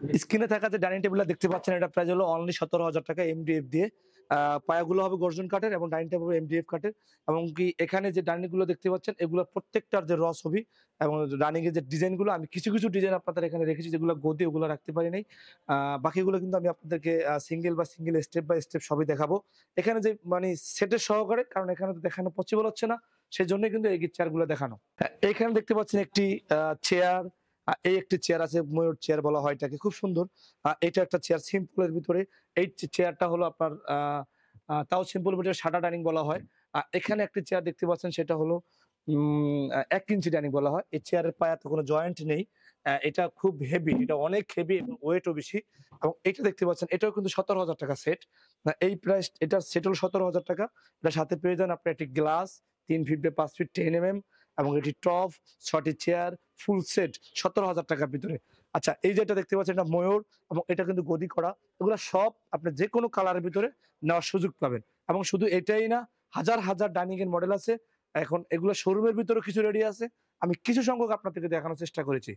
স্ক্রিনে থাকা যে ডাইনিং টেবিলটা দেখতে পাচ্ছেন এটা প্রাইস হলো অনলি 17,000 টাকা এমডিএফ দিয়ে। পায়াগুলো হবে গর্জন কাঠের এবং ডাইনিং টেবিল এমডিএফ কাঠের। এবং কি এখানে যে ডাইনিং গুলো দেখতে পাচ্ছেন এগুলো প্রত্যেকটার যে ছবি এবং রানিং এর যে ডিজাইন গুলো আমি কিছু কিছু ডিজাইন আপনাদের এখানে রেখেছি যেগুলো গদি ওগুলো রাখতে পারি নাই। বাকিগুলো কিন্তু আমি আপনাদেরকে সিঙ্গেল স্টেপ বাই স্টেপ সবই দেখাবো। এখানে যে মানে সেটের সহকারে, কারণ এখানে তো দেখানো পসিবল হচ্ছে না, সেজন্যই কিন্তু এই চেয়ারগুলো দেখানো। এখানে দেখতে পাচ্ছেন একটি চেয়ার। এই একটি চেয়ার আছে, ময়ূর চেয়ার বলা হয় এটাকে, খুব সুন্দর। এটা একটা চেয়ার সিম্পলের ভিতরে। এই চেয়ারটা হলো আপনার তাও সিম্পল ভিতরে সাদা ডাইনিং বলা হয়। এখানে একটি চেয়ার দেখতে পাচ্ছেন সেটা হলো ১ ইঞ্চি ডাইনিং বলা হয়। এই চেয়ারের পায়াতে কোনো জয়েন্ট নেই। এটা খুব হেভি, এটা অনেক হেভি এবং ওয়েটও বেশি। এবং এটা দেখতে পাচ্ছেন এটাও কিন্তু ১৭,০০০ টাকা সেট। এই প্রাইস এটার সেট হলো ১৭,০০০ টাকা। এটার সাথে পেয়ে যান আপনি একটি glass ৩ feet by ৫ feet 10 mm এবং এটি টপ, ৬টি চেয়ার, ফুল সেট ১৭,০০০ টাকার ভিতরে। আচ্ছা, এই যেটা দেখতে পাচ্ছেন এটা ময়ূর এবং এটা কিন্তু গদি করা। এগুলা সব আপনি যেকোনো কালারের ভিতরে নেওয়ার সুযোগ পাবেন। এবং শুধু এটাই না, হাজার, হাজার ডাইনিং এর মডেল আছে। এখন এগুলো শোরুমের ভিতরেও কিছু রেডি আছে। আমি কিছু সংখ্যক আপনাদেরকে দেখানোর চেষ্টা করেছি।